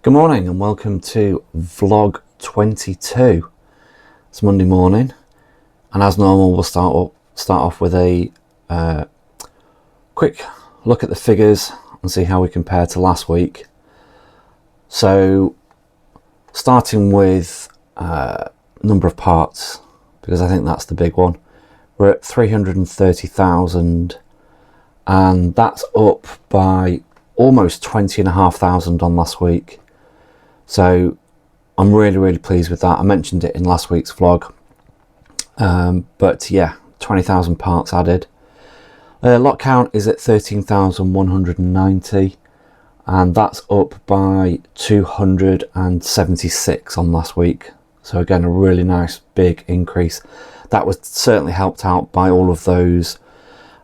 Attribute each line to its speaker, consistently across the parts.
Speaker 1: Good morning and welcome to vlog 22. It's Monday morning, and as normal we'll start off with a quick look at the figures and see how we compare to last week. So starting with number of parts, because I think that's the big one. We're at 330,000 and that's up by almost 20,500 on last week. So I'm really pleased with that. I mentioned it in last week's vlog, but yeah, 20,000 parts added. Lot count is at 13,190 and that's up by 276 on last week. So again, a really nice big increase. That was certainly helped out by all of those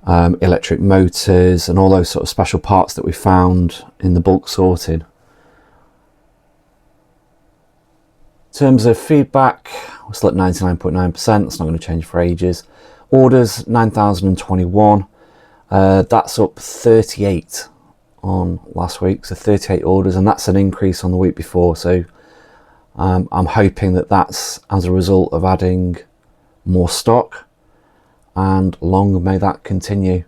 Speaker 1: electric motors and all those sort of special parts that we found in the bulk sorting. In terms of feedback, we're still at 99.9%. That's not going to change for ages. Orders 9,021. That's up 38 on last week, so 38 orders, and that's an increase on the week before. So I'm hoping that that's as a result of adding more stock, and long may that continue.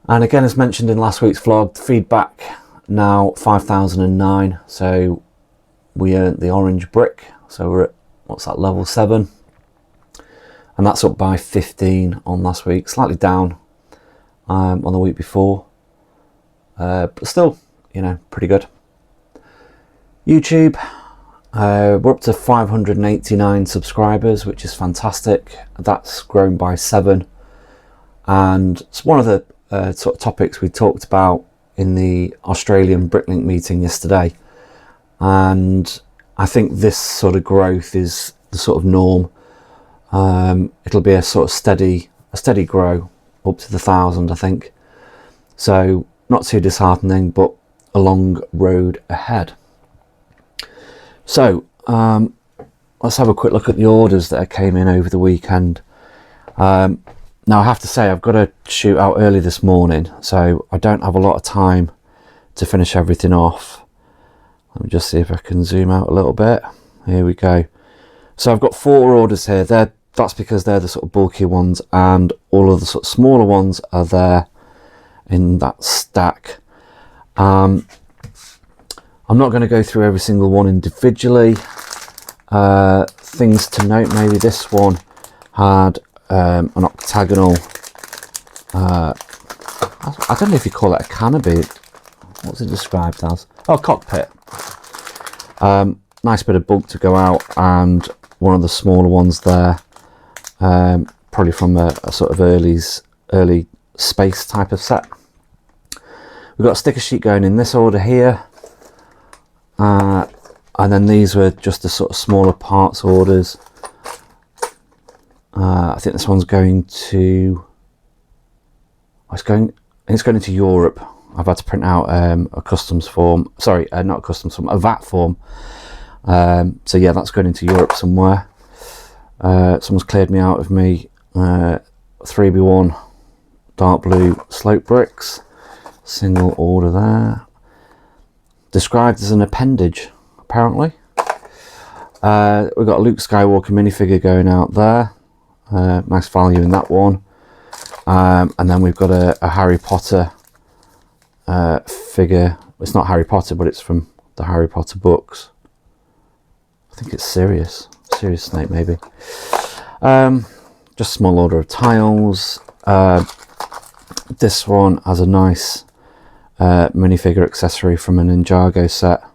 Speaker 1: And again, as mentioned in last week's vlog, feedback now 5,009. So we earned the orange brick, so we're at, what's that, level 7, and that's up by 15 on last week, slightly down on the week before, but still, you know, pretty good. YouTube, we're up to 589 subscribers, which is fantastic. That's grown by 7, and it's one of the sort of topics we talked about in the Australian Bricklink meeting yesterday. And I think this sort of growth is the sort of norm. It'll be a sort of steady grow up to the 1,000, I think. So not too disheartening, but a long road ahead. So let's have a quick look at the orders that came in over the weekend. Now I have to say I've got to shoot out early this morning, so I don't have a lot of time to finish everything off. Let me just see if I can zoom out a little bit. Here we go. So I've got 4 orders here. That's because they're the sort of bulky ones, and all of the sort of smaller ones are there in that stack. I'm not going to go through every single one individually. Things to note, maybe this one had an octagonal, I don't know if you call it a canopy. What's it described as? Oh, cockpit. Nice bit of bulk to go out, and one of the smaller ones there, probably from a sort of early space type of set. We've got a sticker sheet going in this order here, and then these were just the sort of smaller parts orders. I think this one's going to, it's going into Europe. I've had to print out a customs form, sorry, not a customs form, a VAT form. So yeah, that's going into Europe somewhere. Someone's cleared me out of me 3B1 dark blue slope bricks, single order there. Described as an appendage, apparently. We've got a Luke Skywalker minifigure going out there. Nice value in that one. And then we've got a Harry Potter figure. It's not Harry Potter, but it's from the Harry Potter books. I think it's Sirius Snape, maybe. Just a small order of tiles. This one has a nice minifigure accessory from a Ninjago set. I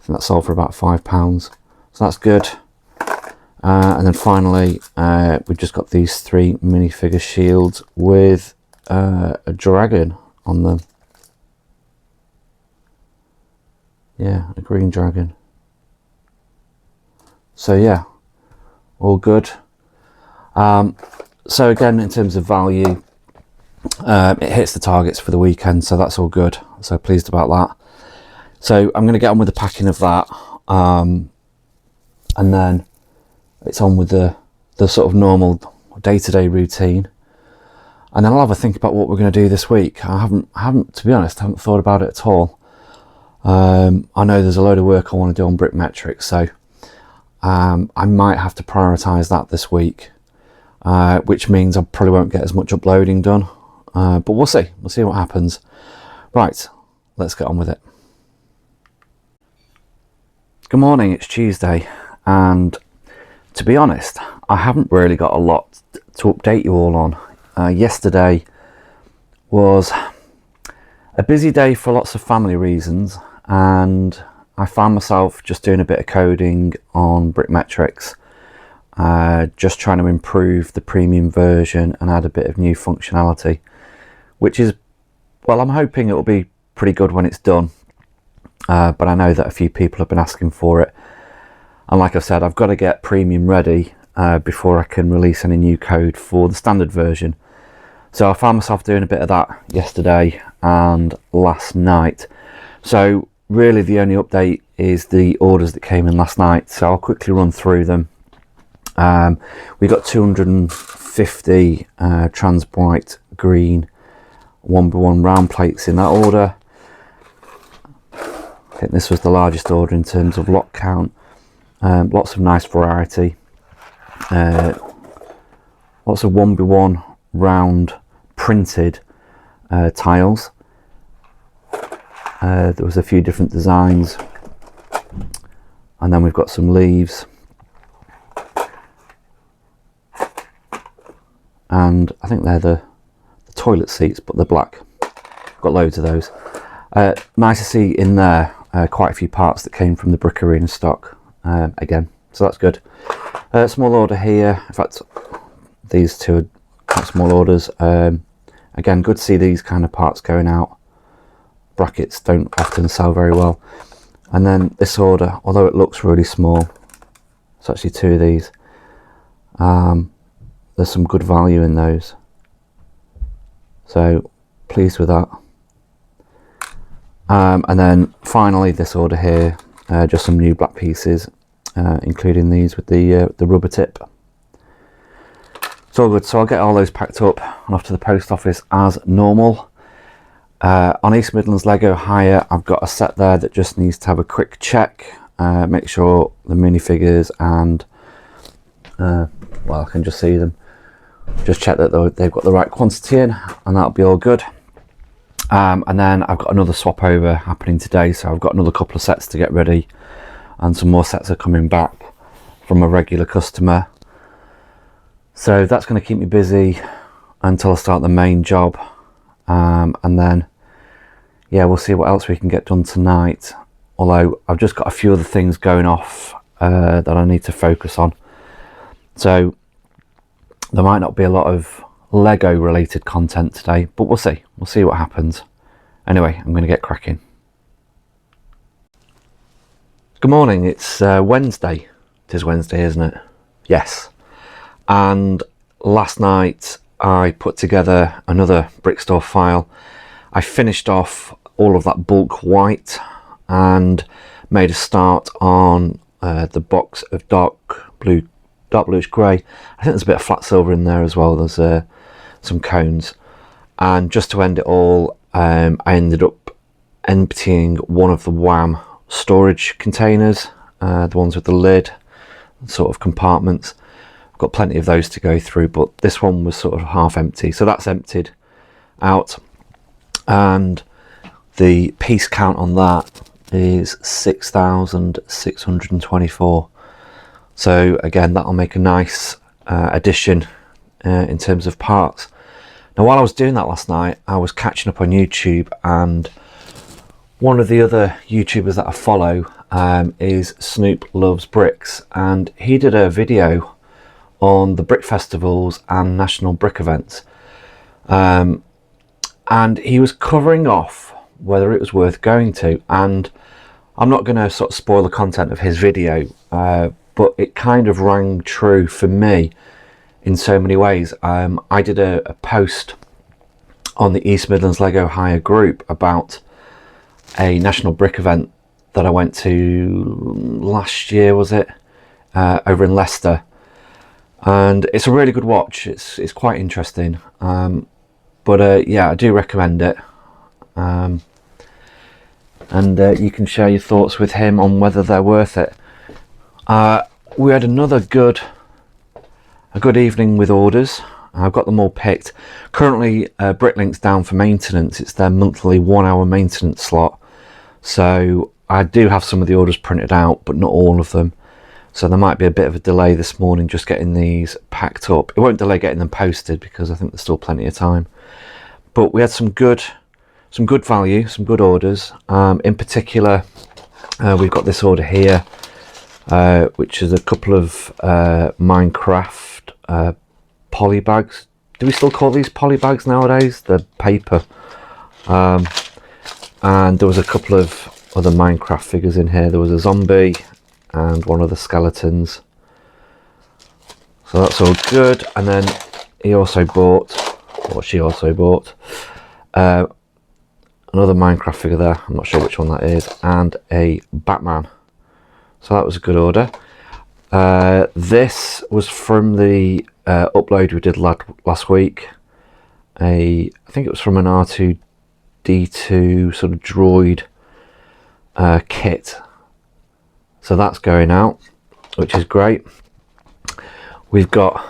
Speaker 1: think that sold for about £5, so that's good. And then finally, we've just got these 3 minifigure shields with a dragon on them. Yeah, a green dragon. So yeah, all good. So again, in terms of value, it hits the targets for the weekend, so that's all good. So pleased about that. So I'm going to get on with the packing of that, and then it's on with the sort of normal day-to-day routine. And then I'll have a think about what we're going to do this week. I haven't, to be honest, I haven't thought about it at all. I know there's a load of work I want to do on BRICKS, so I might have to prioritize that this week, which means I probably won't get as much uploading done, but we'll see what happens. Right, let's get on with it. Good morning, it's Tuesday, and to be honest, I haven't really got a lot to update you all on. Yesterday was a busy day for lots of family reasons, and I found myself just doing a bit of coding on BRICKS, just trying to improve the premium version and add a bit of new functionality, which is, well, I'm hoping it will be pretty good when it's done, but I know that a few people have been asking for it, and like I said, I've got to get premium ready before I can release any new code for the standard version. So I found myself doing a bit of that yesterday and last night. So really the only update is the orders that came in last night, so I'll quickly run through them. We got 250 trans-bright green 1x1 round plates in that order. I think this was the largest order in terms of lot count. Lots of nice variety. Lots of 1x1 round printed tiles. There was a few different designs, and then we've got some leaves, and I think they're the toilet seats, but they're black. Got loads of those. Nice to see in there quite a few parts that came from the Brick Arena stock again, so that's good. Small order here, in fact these two are quite small orders. Again, good to see these kind of parts going out. Brackets don't often sell very well. And then this order, although it looks really small, it's actually two of these. There's some good value in those, so pleased with that. And then finally this order here, just some new black pieces, including these with the rubber tip. It's all good, so I'll get all those packed up and off to the post office as normal. On East Midlands Lego Hire, I've got a set there that just needs to have a quick check, make sure the minifigures and well, I can just see them, just check that they've got the right quantity in, and that'll be all good. And then I've got another swap over happening today, so I've got another couple of sets to get ready, and some more sets are coming back from a regular customer. So that's going to keep me busy until I start the main job, and then yeah, we'll see what else we can get done tonight, although I've just got a few other things going off that I need to focus on, so there might not be a lot of Lego related content today, but we'll see what happens. Anyway, I'm going to get cracking. Good morning, it's Wednesday. It is Wednesday, isn't it? Yes. And last night I put together another Brickstore file. I finished off all of that bulk white and made a start on the box of dark bluish grey. I think there's a bit of flat silver in there as well. There's some cones, and just to end it all, I ended up emptying one of the WAM storage containers, the ones with the lid, sort of compartments. Got plenty of those to go through, but this one was sort of half empty, so that's emptied out, and the piece count on that is 6,624. so again, that'll make a nice addition in terms of parts. Now, while I was doing that last night, I was catching up on YouTube, and one of the other YouTubers that I follow is Snoop Loves Bricks, and he did a video on the brick festivals and national brick events, and he was covering off whether it was worth going to, and I'm not going to sort of spoil the content of his video, but it kind of rang true for me in so many ways. I did a post on the East Midlands Lego Hire group about a national brick event that I went to last year, was it, over in Leicester, and it's a really good watch. It's quite interesting, but yeah, I do recommend it. and you can share your thoughts with him on whether they're worth it. We had a good evening with orders. I've got them all picked. Currently, Bricklink's down for maintenance. It's their monthly 1 hour maintenance slot. So I do have some of the orders printed out, but not all of them. So there might be a bit of a delay this morning just getting these packed up. It won't delay getting them posted because I think there's still plenty of time. But we had some good value, some good orders. In particular, we've got this order here, which is a couple of Minecraft poly bags. Do we still call these poly bags nowadays? They're paper. And there was a couple of other Minecraft figures in here. There was a zombie and one of the skeletons. So that's all good. And then he also bought, or she also bought, another Minecraft figure there. I'm not sure which one that is. And a Batman. So that was a good order. This was from the upload we did last week. I think it was from an R2D2 sort of droid kit. So that's going out, which is great. We've got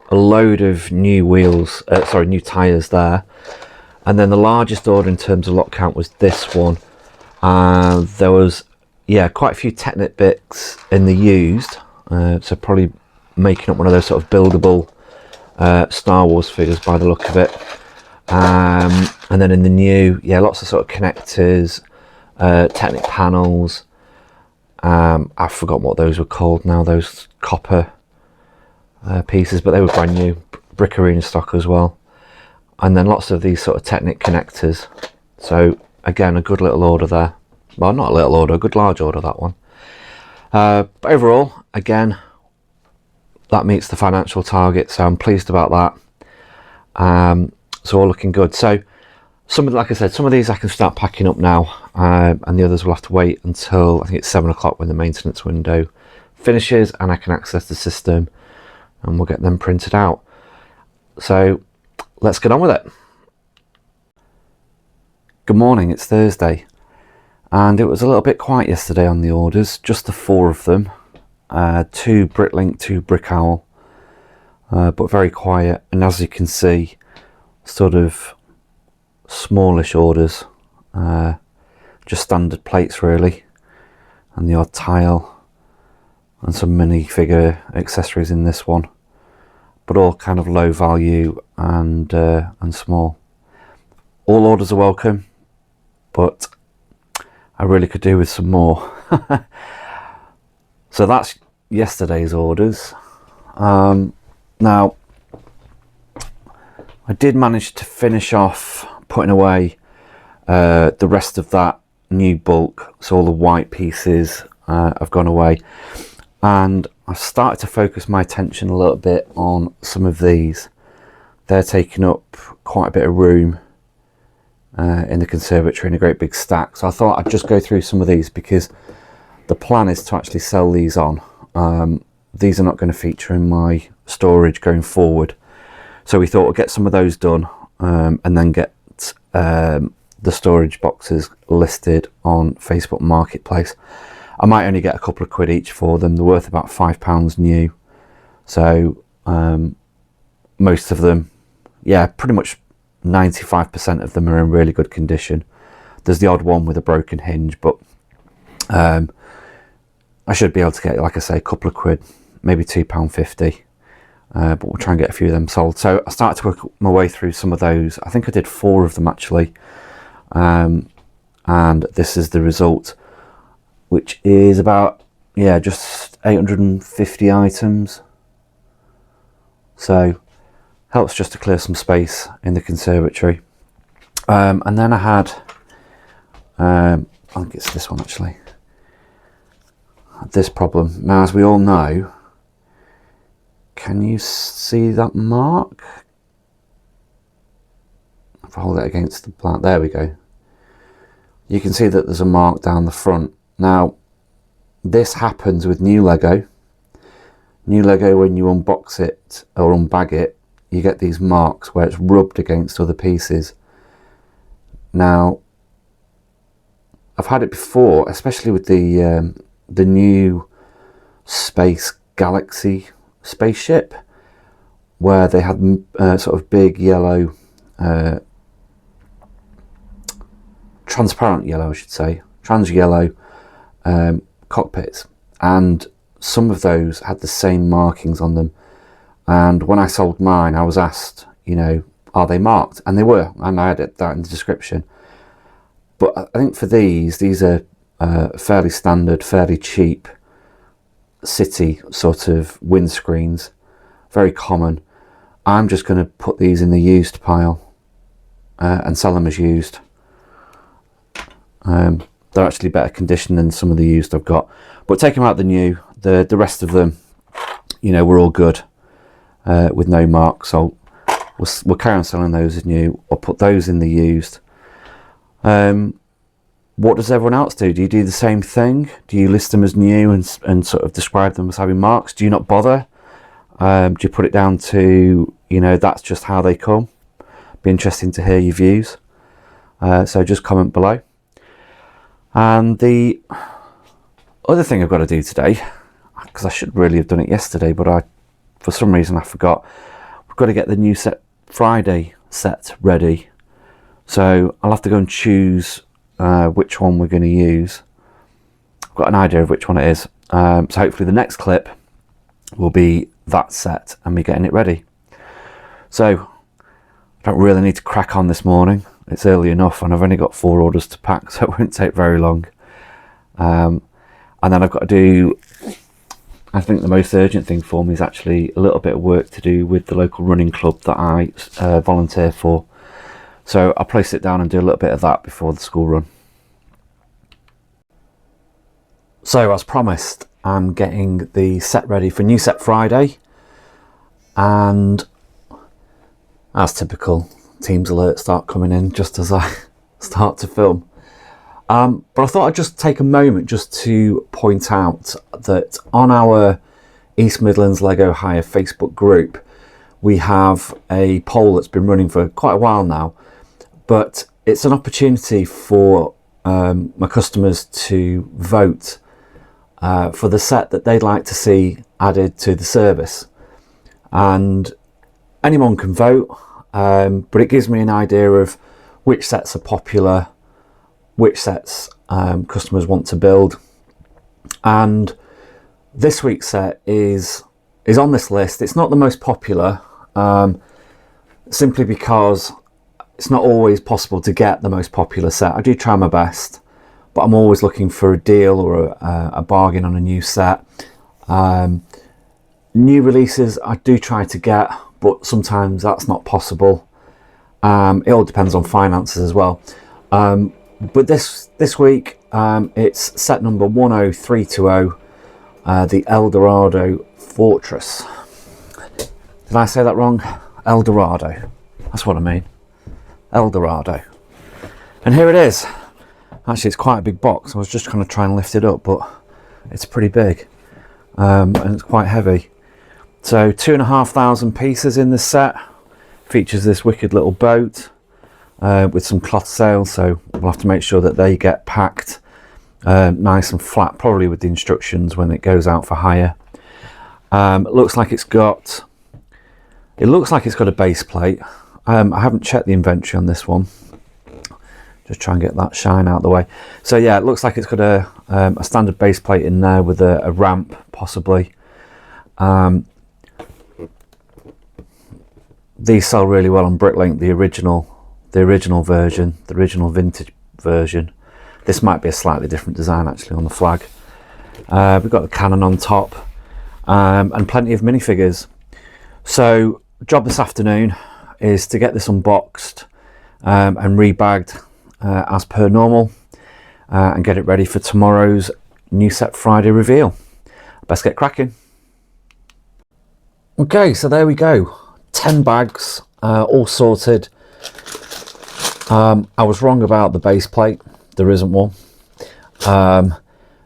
Speaker 1: a load of new wheels, new tyres there. And then the largest order in terms of lot count was this one. There was, quite a few Technic bits in the used. So probably making up one of those sort of buildable Star Wars figures by the look of it. And then in the new, lots of sort of connectors, Technic panels. I've forgotten what those were called now, those copper pieces, but they were brand new, Brick Arena stock as well. And then lots of these sort of Technic connectors. So again, a good little order there. Well, not a little order, a good large order, that one. But overall, again, that meets the financial target, so I'm pleased about that. So all looking good. So like I said, some of these I can start packing up now, and the others will have to wait until I think it's 7 o'clock when the maintenance window finishes and I can access the system, and we'll get them printed out. So let's get on with it. Good morning, it's Thursday. And it was a little bit quiet yesterday on the orders, just the 4 of them. 2 Bricklink, 2 Brick Owl, but very quiet. And as you can see, sort of smallish orders, just standard plates really, and the odd tile, and some minifigure accessories in this one, but all kind of low value and small. All orders are welcome, but I really could do with some more. So that's yesterday's orders. Now, I did manage to finish off putting away the rest of that new bulk. So all the white pieces have gone away. And I've started to focus my attention a little bit on some of these. They're taking up quite a bit of room in the conservatory in a great big stack. So I thought I'd just go through some of these because the plan is to actually sell these on. These are not going to feature in my storage going forward. So we thought we'll get some of those done, and then get the storage boxes listed on Facebook Marketplace. I might only get a couple of quid each for them. They're worth about £5 new. So most of them, pretty much 95% of them are in really good condition. There's the odd one with a broken hinge, but I should be able to get, like I say, a couple of quid, maybe £2.50. But we'll try and get a few of them sold. So I started to work my way through some of those. I think I did 4 of them actually. And this is the result, which is about, just 850 items. So helps just to clear some space in the conservatory. And then I had, I think it's this one actually, this problem. Now, as we all know, can you see that mark? If I hold it against the plant, there we go. You can see that there's a mark down the front. Now, this happens with new Lego. New Lego, when you unbox it or unbag it, you get these marks where it's rubbed against other pieces. Now, I've had it before, especially with the new Space Galaxy spaceship, where they had sort of big yellow, transparent yellow, I should say, trans yellow cockpits, and some of those had the same markings on them. And when I sold mine, I was asked, you know, are they marked? And they were, and I had that in the description. But I think for these are fairly standard, fairly cheap city sort of windscreens, very common. I'm just going to put these in the used pile and sell them as used. They're actually better condition than some of the used I've got. But take them out the new, the rest of them, you know, we're all good with no marks. So we'll carry on selling those as new. I'll put those in the used. What does everyone else do? Do you do the same thing? Do you list them as new and sort of describe them as having marks? Do you not bother? Do you put it down to, you know, that's just how they come? Be interesting to hear your views. So just comment below. And the other thing I've got to do today, because I should really have done it yesterday, but for some reason I forgot. We've got to get the new set Friday set ready. So I'll have to go and choose which one we're going to use. I've got an idea of which one it is. So hopefully the next clip will be that set and me getting it ready. So I don't really need to crack on this morning. It's early enough and I've only got 4 orders to pack, so it won't take very long. And then I've got to do, I think the most urgent thing for me is actually a little bit of work to do with the local running club that I volunteer for. So I'll place it down and do a little bit of that before the school run. So as promised, I'm getting the set ready for New Set Friday, and as typical, Teams alerts start coming in just as I start to film. But I thought I'd just take a moment just to point out that on our East Midlands Lego Hire Facebook group, we have a poll that's been running for quite a while now, but it's an opportunity for my customers to vote for the set that they'd like to see added to the service. And anyone can vote, but it gives me an idea of which sets are popular, which sets customers want to build. And this week's set is on this list. It's not the most popular, simply because it's not always possible to get the most popular set. I do try my best, but I'm always looking for a deal or a bargain on a new set. New releases I do try to get, but sometimes that's not possible. It all depends on finances as well. But this week it's set number 10320, the Eldorado Fortress. Did I say that wrong? Eldorado. That's what I mean. Eldorado. And here it is. Actually, it's quite a big box. I was just going to try and lift it up, but it's pretty big, and it's quite heavy. So 2,500 pieces in this set. Features this wicked little boat with some cloth sails, so we'll have to make sure that they get packed nice and flat, probably with the instructions when it goes out for hire. It looks like it's got a base plate. I haven't checked the inventory on this one. Just try and get that shine out of the way. So yeah, it looks like it's got a standard base plate in there with a ramp, possibly. These sell really well on Bricklink, the original version, the original vintage version. This might be a slightly different design actually on the flag. We've got the cannon on top, and plenty of minifigures. So job this afternoon is to get this unboxed and rebagged as per normal, and get it ready for tomorrow's New Set Friday reveal. Best get cracking. Okay, so there we go. 10 bags, all sorted. I was wrong about the base plate. There isn't one.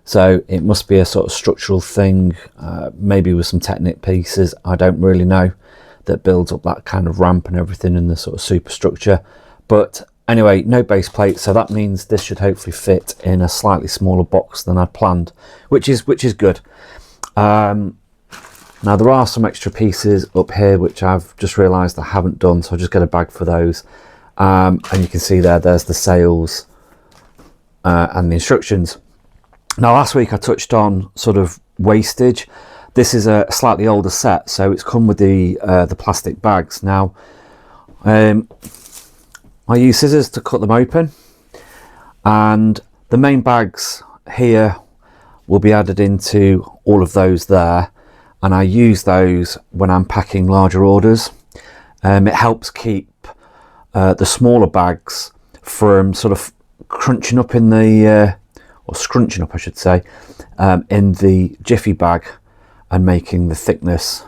Speaker 1: So it must be a sort of structural thing, maybe with some Technic pieces, I don't really know, that builds up that kind of ramp and everything in the sort of superstructure. But anyway, no base plate, so that means this should hopefully fit in a slightly smaller box than I'd planned, which is good. Now there are some extra pieces up here which I've just realised I haven't done, so I'll just get a bag for those. And you can see there's the sales and the instructions. Now last week I touched on sort of wastage. This is a slightly older set, so it's come with the plastic bags. Now I use scissors to cut them open, and the main bags here will be added into all of those there, and I use those when I'm packing larger orders. It helps keep the smaller bags from sort of crunching up in the or scrunching up I should say, in the jiffy bag and making the thickness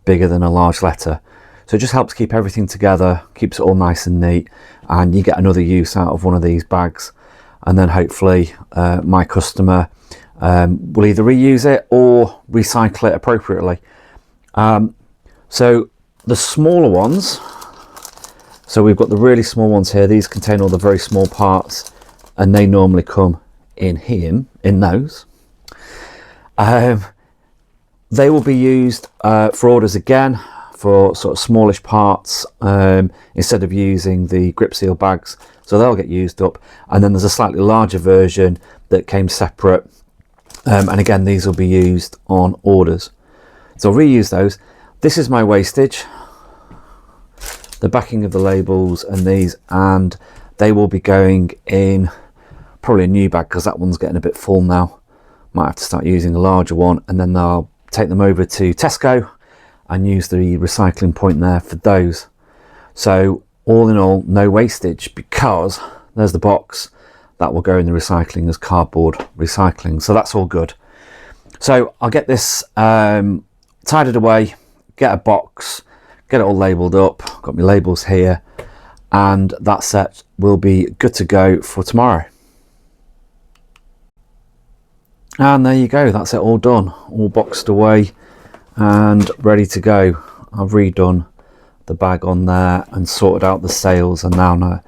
Speaker 1: bigger than a large letter. So it just helps keep everything together, keeps it all nice and neat, and you get another use out of one of these bags. And then hopefully my customer will either reuse it or recycle it appropriately. So the smaller ones, so we've got the really small ones here. These contain all the very small parts, and they normally come in here, in those. They will be used for orders again, for sort of smallish parts, instead of using the grip seal bags. So they'll get used up. And then there's a slightly larger version that came separate. And again, these will be used on orders. So I'll reuse those. This is my wastage, the backing of the labels and these, and they will be going in probably a new bag because that one's getting a bit full now. Might have to start using a larger one, and then I'll take them over to Tesco and use the recycling point there for those. So all in all, no wastage, because there's the box that will go in the recycling as cardboard recycling. So that's all good. So I'll get this tidied away, get a box, get it all labelled up. Got my labels here, and that set will be good to go for tomorrow. And there you go, that's it all done, all boxed away and ready to go. I've redone the bag on there and sorted out the sales, and now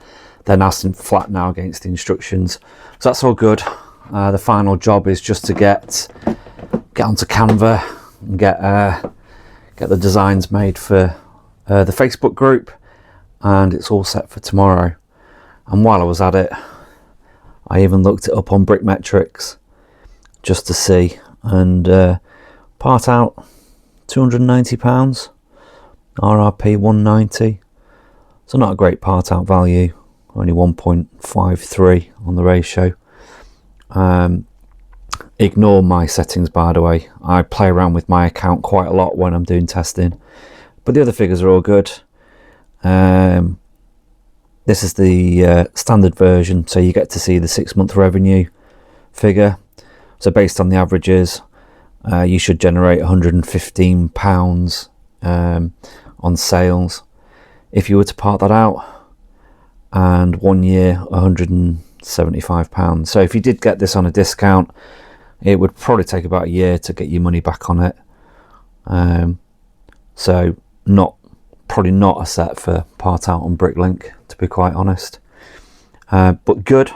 Speaker 1: they're nice and flat now against the instructions. So that's all good. The final job is just to get onto Canva and get the designs made for the Facebook group, and it's all set for tomorrow. And while I was at it, I even looked it up on Brickmetrics just to see, and part out £290, RRP 190. So not a great part out value, only 1.53 on the ratio. Ignore my settings, by the way. I play around with my account quite a lot when I'm doing testing, but the other figures are all good. This is the standard version, so you get to see the 6-month revenue figure. So based on the averages, you should generate £115 on sales. If you were to part that out, and 1 year, £175. So if you did get this on a discount, it would probably take about a year to get your money back on it. So probably not a set for part out on Bricklink, to be quite honest. But good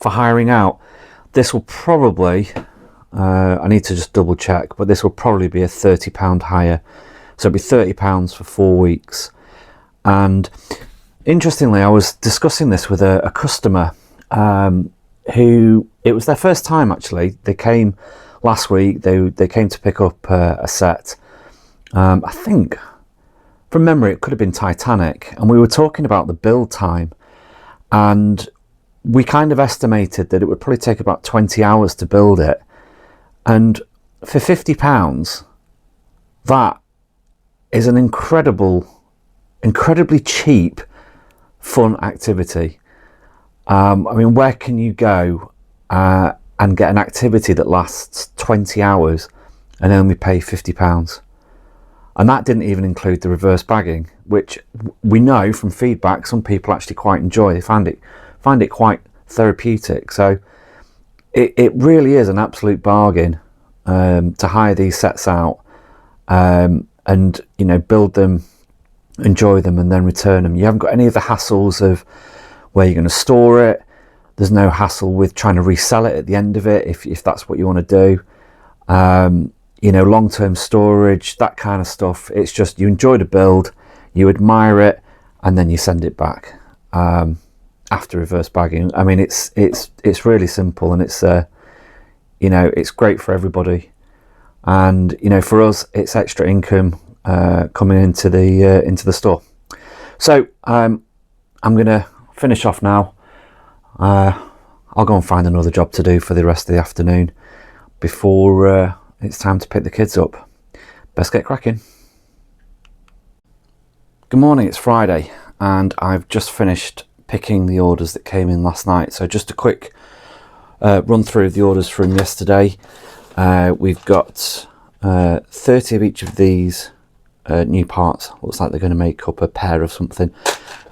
Speaker 1: for hiring out. This will probably, I need to just double check, but this will probably be a £30 hire. So it'll be £30 for 4 weeks. And interestingly, I was discussing this with a customer who, it was their first time actually. They came last week, they came to pick up a set. I think, from memory, it could have been Titanic. And we were talking about the build time. And we kind of estimated that it would probably take about 20 hours to build it. And for £50, that is an incredibly cheap, fun activity. I mean, where can you go and get an activity that lasts 20 hours and only pay £50? And that didn't even include the reverse bagging, which we know from feedback some people actually quite enjoy. They find it quite therapeutic. So it really is an absolute bargain to hire these sets out and build them enjoy them and then return them. You haven't got any of the hassles of where you're going to store it. There's no hassle with trying to resell it at the end of it if that's what you want to do. You know, long-term storage, that kind of stuff. It's just you enjoy the build, you admire it, and then you send it back after reverse bagging. I mean, it's really simple, and it's you know, it's great for everybody. And you know, for us, it's extra income coming into the store. So I'm gonna finish off now. I'll go and find another job to do for the rest of the afternoon before it's time to pick the kids up. Best get cracking. Good morning, it's Friday and I've just finished picking the orders that came in last night. So just a quick run through of the orders from yesterday. We've got 30 of each of these new parts. Looks like they're going to make up a pair of something.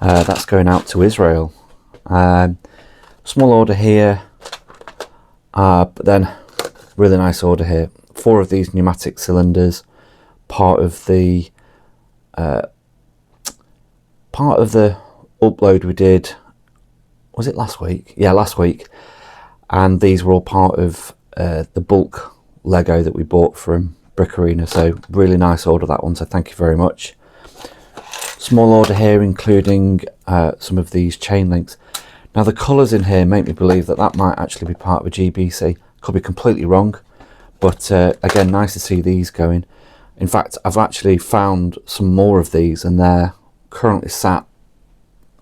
Speaker 1: That's going out to Israel. Small order here, but then really nice order here. 4 of these pneumatic cylinders, part of the upload we did. Was it last week? Yeah, last week. And these were all part of the bulk Lego that we bought from Brick Arena. So really nice order, that one. So thank you very much. Small order here, including some of these chain links. Now the colours in here make me believe that that might actually be part of a GBC. Could be completely wrong, but again, nice to see these going. In fact, I've actually found some more of these, and they're currently sat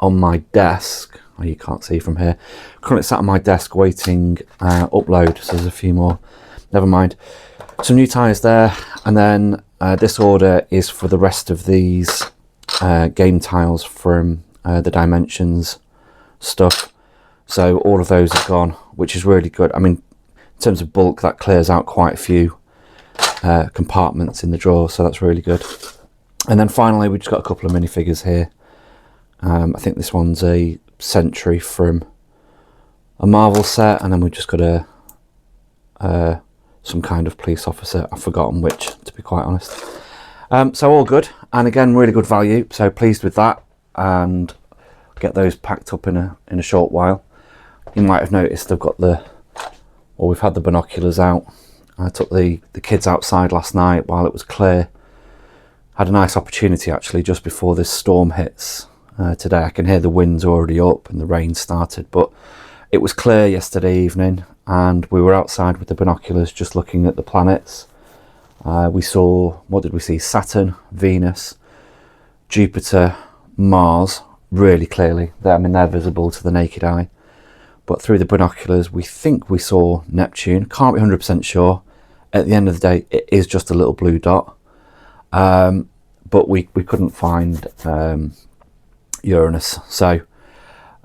Speaker 1: on my desk. Oh, you can't see from here. Currently sat on my desk waiting upload. So there's a few more. Never mind. Some new tyres there, and then this order is for the rest of these game tiles from the Dimensions stuff. So all of those are gone, which is really good. I mean, in terms of bulk, that clears out quite a few compartments in the drawer, so that's really good. And then finally, we just got a couple of minifigures here. I think this one's a Sentry from a Marvel set, and then we've just got a some kind of police officer. I've forgotten which, to be quite honest. So all good, and again, really good value. So pleased with that, and get those packed up in a short while. You might have noticed I've got we've had the binoculars out. I took the kids outside last night while it was clear. Had a nice opportunity actually just before this storm hits today. I can hear the winds already up and the rain started, but it was clear yesterday evening and we were outside with the binoculars just looking at the planets. We saw, what did we see? Saturn, Venus, Jupiter, Mars, really clearly. I mean, they're visible to the naked eye. But through the binoculars, we think we saw Neptune. Can't be 100% sure. At the end of the day, it is just a little blue dot. But we couldn't find Uranus. So,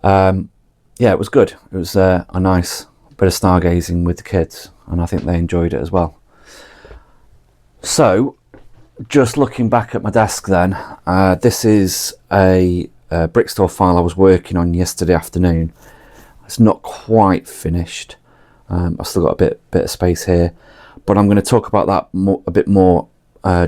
Speaker 1: yeah, it was good. It was a nice bit of stargazing with the kids, and I think they enjoyed it as well. So, just looking back at my desk then, this is a brick store file I was working on yesterday afternoon. It's not quite finished. I've still got a bit of space here, but I'm going to talk about that a bit more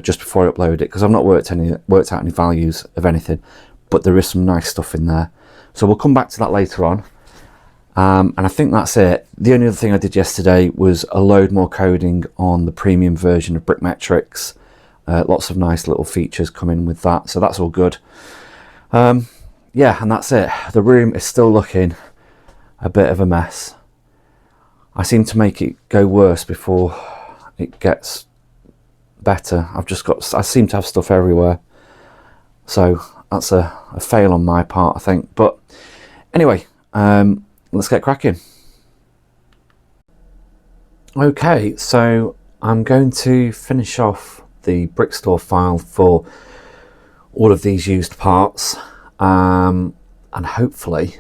Speaker 1: just before I upload it, because I've not worked out any values of anything, but there is some nice stuff in there. So we'll come back to that later on. And I think that's it. The only other thing I did yesterday was a load more coding on the premium version of Brickmetrics. Lots of nice little features coming with that, so that's all good. Yeah, and that's it. The room is still looking a bit of a mess. I seem to make it go worse before it gets better. I seem to have stuff everywhere, so that's a fail on my part, I think. But anyway, let's get cracking. Okay, so I'm going to finish off the brick store file for all of these used parts, and hopefully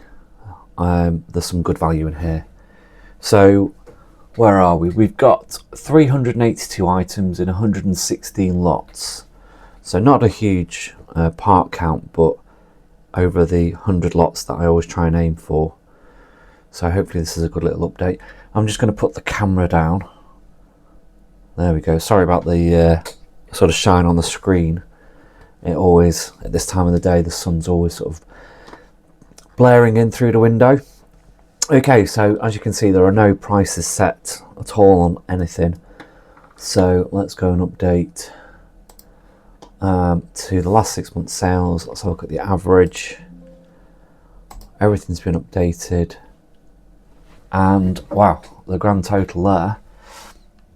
Speaker 1: there's some good value in here. So where are we? We've got 382 items in 116 lots, so not a huge part count, but over the 100 lots that I always try and aim for. So hopefully this is a good little update. I'm just going to put the camera down. There we go. Sorry about the sort of shine on the screen. It always, at this time of the day, the sun's always sort of blaring in through the window. Okay, so as you can see, there are no prices set at all on anything. So let's go and update to the last 6 months sales. Let's have a look at the average. Everything's been updated, and wow, the grand total there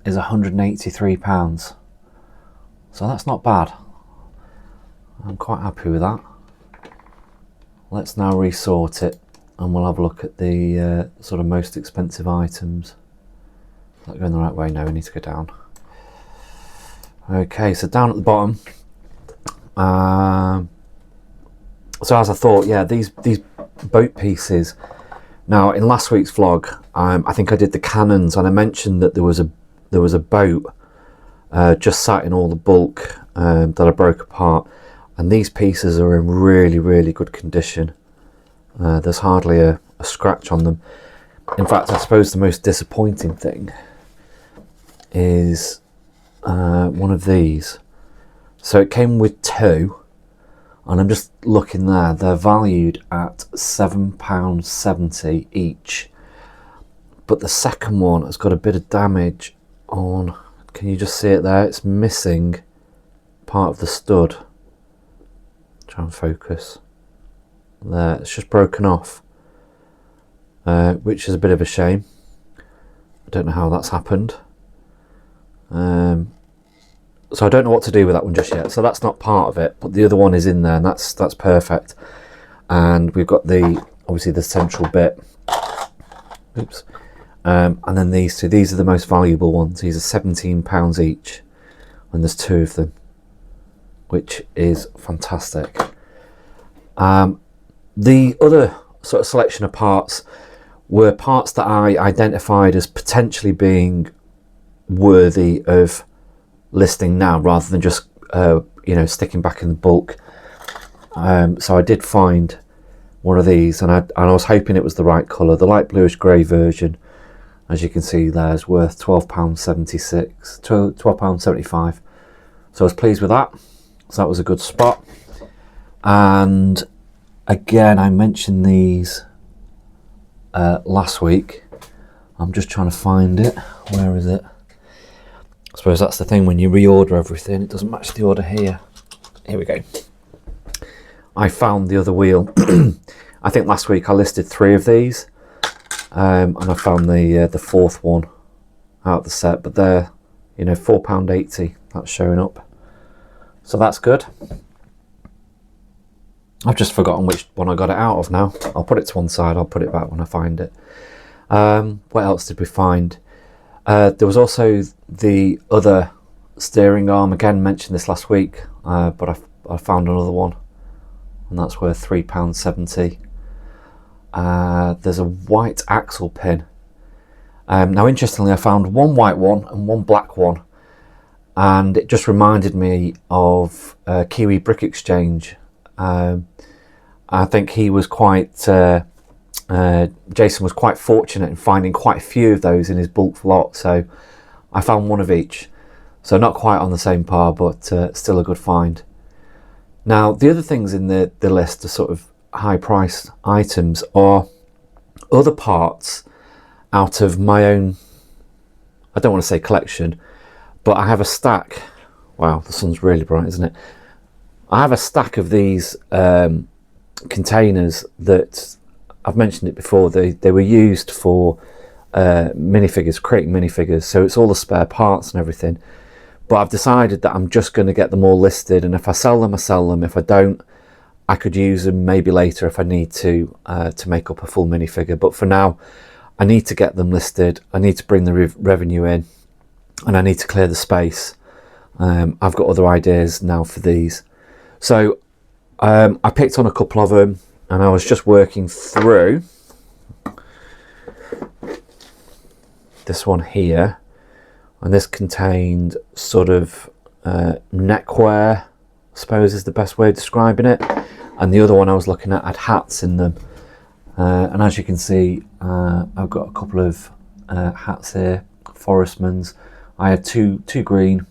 Speaker 1: is £183. So that's not bad. I'm quite happy with that. Let's now resort it, and we'll have a look at the sort of most expensive items. Is that going the right way? No, we need to go down. Okay, so down at the bottom. So as I thought, yeah, these boat pieces. Now in last week's vlog, I think I did the cannons, and I mentioned that there was a boat just sat in all the bulk that I broke apart, and these pieces are in really good condition. There's hardly a scratch on them. In fact, I suppose the most disappointing thing is one of these. So it came with two, and I'm just looking there, they're valued at £7.70 each, but the second one has got a bit of damage on, can you just see it there? It's missing part of the stud. Try and focus. There, it's just broken off, which is a bit of a shame. I don't know how that's happened. So I don't know what to do with that one just yet. So that's not part of it, but the other one is in there, and that's perfect. And we've got obviously the central bit. Oops. And then these two. These are the most valuable ones. These are £17 each, and there's two of them, which is fantastic. The other sort of selection of parts were parts that I identified as potentially being worthy of listing now, rather than just sticking back in the bulk. So I did find one of these, and I was hoping it was the right colour. The light bluish grey version, as you can see there, is worth £12.76, £12.75. So I was pleased with that. So that was a good spot. And again, I mentioned these last week. I'm just trying to find it. Where is it? I suppose that's the thing, when you reorder everything, it doesn't match the order here. Here we go. I found the other wheel. I think last week I listed 3 of these, and I found the fourth one out of the set, but they're £4.80. That's showing up, so that's good. I've just forgotten which one I got it out of now. I'll put it to one side. I'll put it back when I find it. What else did we find? There was also the other steering arm. Again, mentioned this last week, but I found another one, and that's worth £3.70. There's a white axle pin. Now, interestingly, I found one white one and one black one, and it just reminded me of Kiwi Brick Exchange. I think he was quite... Jason was quite fortunate in finding quite a few of those in his bulk lot, so I found one of each. So not quite on the same par, but still a good find. Now, the other things in the list are sort of high priced items, are other parts out of my own, I don't want to say collection, but I have a stack. Wow, the sun's really bright, isn't it? I have a stack of these containers that, I've mentioned it before, they were used for minifigures, creating minifigures, so it's all the spare parts and everything. But I've decided that I'm just going to get them all listed, and if I sell them, I sell them. If I don't, I could use them maybe later if I need to make up a full minifigure. But for now, I need to get them listed. I need to bring the revenue in, and I need to clear the space. I've got other ideas now for these. So I picked on a couple of them, and I was just working through this one here, and this contained sort of neckwear, I suppose is the best way of describing it, and the other one I was looking at had hats in them, and as you can see, I've got a couple of hats here, Forestman's. I had two green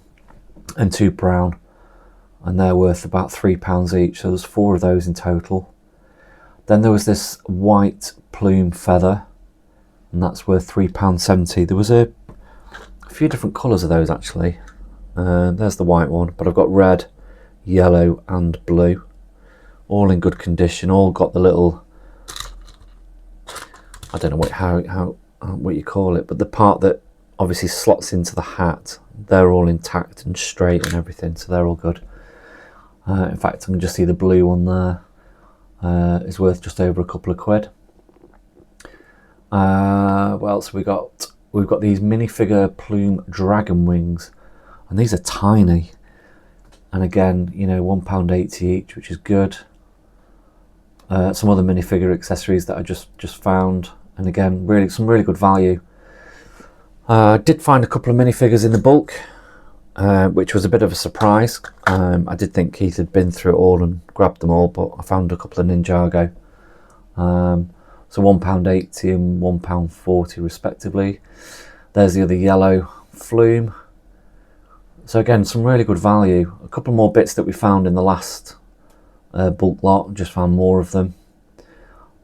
Speaker 1: and two brown. and they're worth about £3 each, so there's 4 of those in total. Then there was this white plume feather, and that's worth £3.70. There was a few different colours of those actually. There's the white one, but I've got red, yellow and blue, all in good condition, all got the little, I don't know what you call it, but the part that obviously slots into the hat, they're all intact and straight and everything, so they're all good. In fact, I can just see the blue one there is worth just over a couple of quid. What else have we got? We've got these minifigure plume dragon wings, and these are tiny, and again, you know, £1.80 each, which is good. Some other minifigure accessories that I just found, and again, really some really good value. I did find a couple of minifigures in the bulk, which was a bit of a surprise. I did think Keith had been through it all and grabbed them all, but I found a couple of Ninjago. So £1.80 and £1.40 respectively. There's the other yellow flume. So again, some really good value. A couple more bits that we found in the last bulk lot, just found more of them.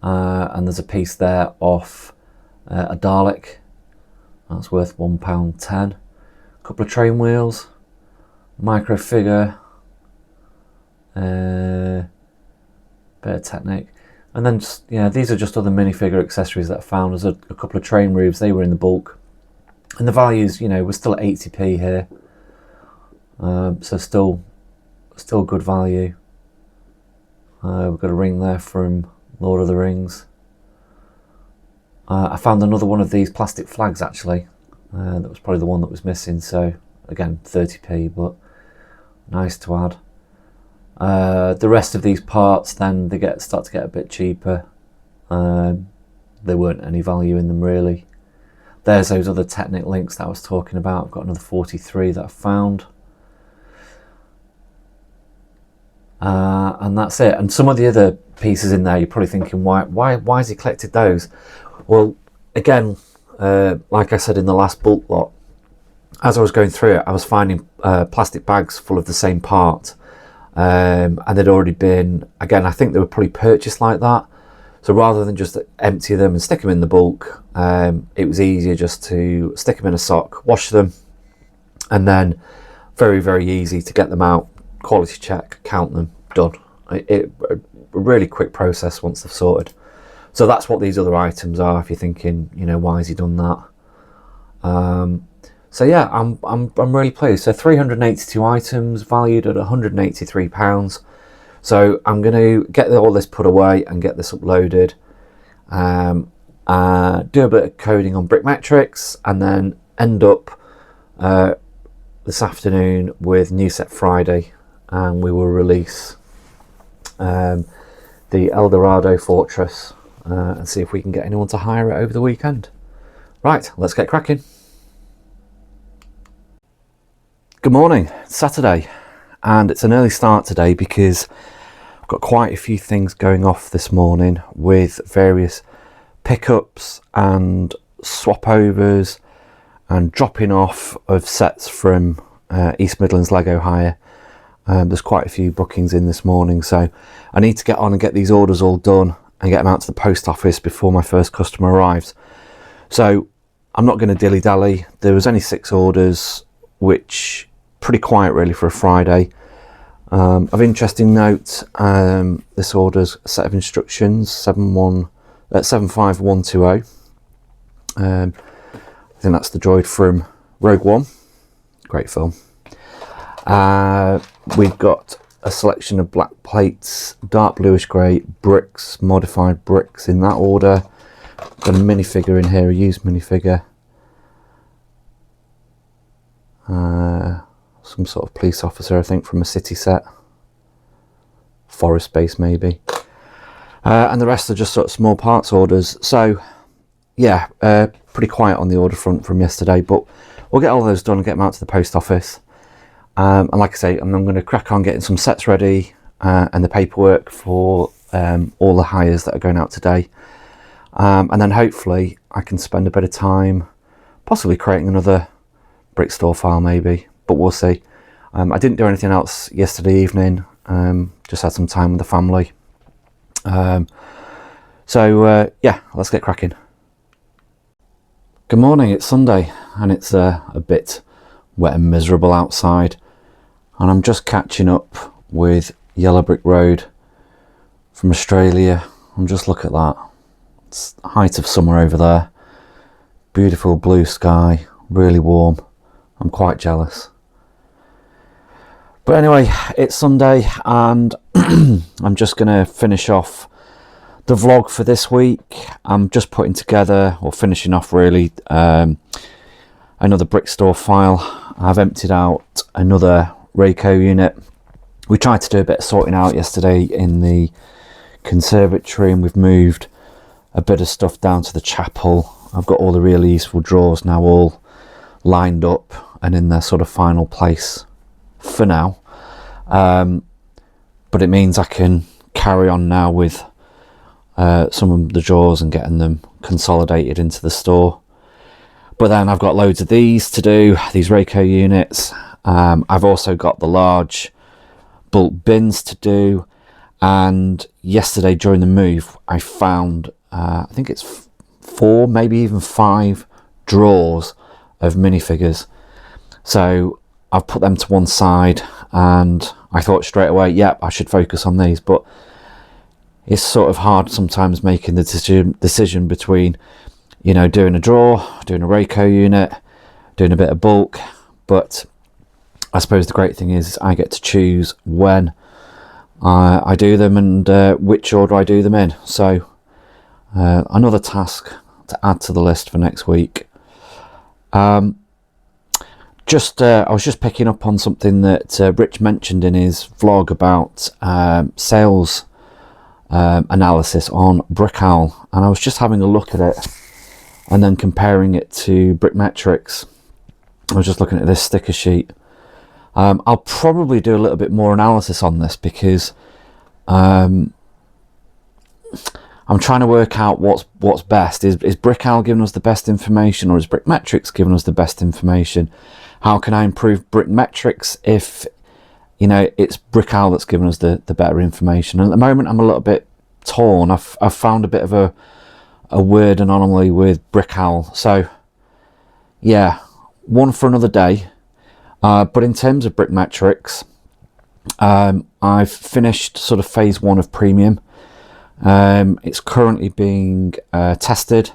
Speaker 1: And there's a piece there off a Dalek. That's worth £1.10. A couple of train wheels, micro figure, bit of Technic. And then just, yeah, these are just other minifigure accessories that I found. There's a couple of train roofs, they were in the bulk. And the values, you know, we're still at 80p here. So still good value. We've got a ring there from Lord of the Rings. I found another one of these plastic flags actually. That was probably the one that was missing. So again, 30p, but nice to add. The rest of these parts then they start to get a bit cheaper. There weren't any value in them really. There's those other Technic links that I was talking about. I've got another 43 that I found. And that's it. And some of the other pieces in there, you're probably thinking, why has he collected those? Well, again, like I said in the last bulk lot, as I was going through it, I was finding plastic bags full of the same part. And they'd already been, again, I think they were probably purchased like that. So rather than just empty them and stick them in the bulk, it was easier just to stick them in a sock, wash them, and then very, very easy to get them out, quality check, count them, done. A really quick process once they've sorted. So that's what these other items are, if you're thinking, you know, why has he done that? So yeah, I'm really pleased. So 382 items valued at £183. So I'm going to get all this put away and get this uploaded. Do a bit of coding on Brickmetrics, and then end up this afternoon with New Set Friday, and we will release the Eldorado Fortress and see if we can get anyone to hire it over the weekend. Right, let's get cracking. Good morning, it's Saturday, and it's an early start today because I've got quite a few things going off this morning with various pickups and swap overs and dropping off of sets from East Midlands Lego Hire. There's quite a few bookings in this morning, so I need to get on and get these orders all done and get them out to the post office before my first customer arrives. So I'm not going to dilly-dally. There was only 6 orders, which pretty quiet really for a Friday. Of interesting note, this order's a set of instructions, 75120. I think that's the droid from Rogue One. Great film. We've got a selection of black plates, dark bluish grey bricks, modified bricks in that order. Got a minifigure in here, a used minifigure. Some sort of police officer, I think, from a city set. Forest base, maybe. And the rest are just sort of small parts orders. So, yeah, pretty quiet on the order front from yesterday, but we'll get all those done and get them out to the post office. And like I say, I'm going to crack on getting some sets ready and the paperwork for all the hires that are going out today. And then hopefully I can spend a bit of time possibly creating another brick store file maybe, but we'll see. I didn't do anything else yesterday evening, just had some time with the family. Yeah, let's get cracking. Good morning, it's Sunday and it's a bit wet and miserable outside, and I'm just catching up with Yellow Brick Road from Australia. And just look at that, it's the height of summer over there, beautiful blue sky, really warm. I'm quite jealous. But anyway, it's Sunday and I'm just going to finish off the vlog for this week. I'm just putting together, or finishing off really, another brick store file. I've emptied out another Rayco unit. We tried to do a bit of sorting out yesterday in the conservatory, and we've moved a bit of stuff down to the chapel. I've got all the really useful drawers now all lined up and in their sort of final place for now, but it means I can carry on now with some of the drawers and getting them consolidated into the store. But then I've got loads of these to do, these Rayco units. I've also got the large bulk bins to do, and yesterday during the move I found I think it's 4, maybe even 5 drawers of minifigures. So I've put them to one side, and I thought straight away, yep, I should focus on these. But it's sort of hard sometimes making the decision between, you know, doing a drawer, doing a Rayco unit, doing a bit of bulk. But I suppose the great thing is I get to choose when I do them and which order I do them in. So another task to add to the list for next week. I was just picking up on something that Rich mentioned in his vlog about sales analysis on BRICKS, and I was just having a look at it and then comparing it to BRICKS. I was just looking at this sticker sheet. I'll probably do a little bit more analysis on this because I'm trying to work out what's best. Is BRICKS giving us the best information, or is BRICKS giving us the best information? How can I improve BRICKS if, you know, it's BRICKS that's giving us the better information? And at the moment I'm a little bit torn. I've found a bit of a word anomaly with BRICKS. So yeah, one for another day. But in terms of BRICKS, I've finished sort of phase 1 of premium. It's currently being tested.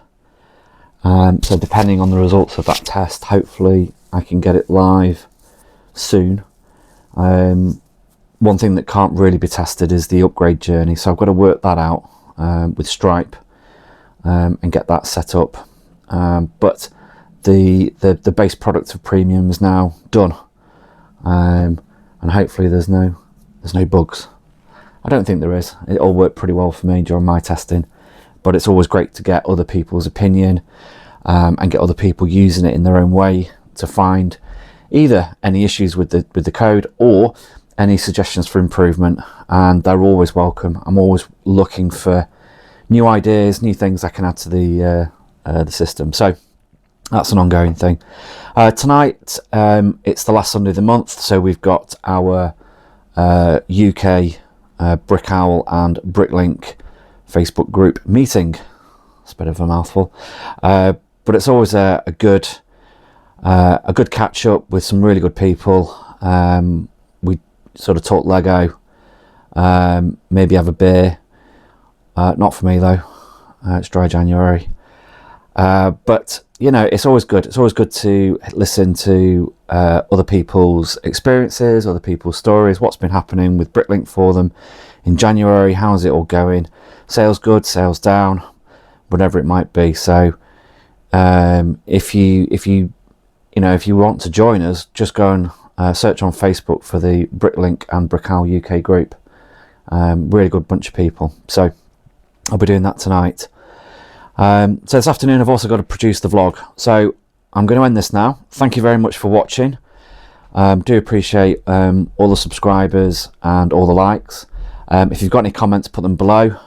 Speaker 1: So depending on the results of that test, hopefully I can get it live soon. One thing that can't really be tested is the upgrade journey, so I've got to work that out with Stripe and get that set up. But the base product of premium is now done, and hopefully there's no bugs. I don't think there is. It all worked pretty well for me during my testing, but it's always great to get other people's opinion and get other people using it in their own way to find either any issues with the code or any suggestions for improvement, and they're always welcome. I'm always looking for new ideas, new things I can add to the system. So that's an ongoing thing. Tonight it's the last Sunday of the month, so we've got our UK Brick Owl and Bricklink Facebook group meeting. It's a bit of a mouthful, but it's always a good catch up with some really good people. We sort of talk Lego, maybe have a beer. Not for me though, it's dry January. But you know, it's always good. It's always good to listen to other people's experiences, other people's stories, what's been happening with Bricklink for them in January, how's it all going, sales good, sales down, whatever it might be. So if you want to join us, just go and search on Facebook for the Bricklink and Brick Owl UK group. Really good bunch of people. So I'll be doing that tonight. So this afternoon I've also got to produce the vlog, so I'm going to end this now. Thank you very much for watching. Do appreciate all the subscribers and all the likes. If you've got any comments, put them below.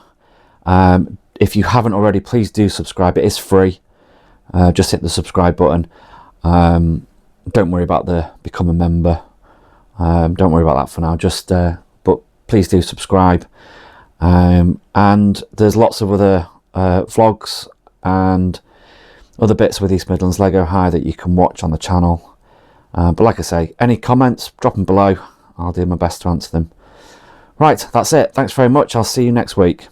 Speaker 1: If you haven't already, please do subscribe. It is free. Just hit the subscribe button. Don't worry about the become a member. Don't worry about that for now. Just but please do subscribe. And there's lots of other vlogs and other bits with East Midlands Lego Hire that you can watch on the channel. But like I say, any comments, drop them below. I'll do my best to answer them. Right, that's it. Thanks very much. I'll see you next week.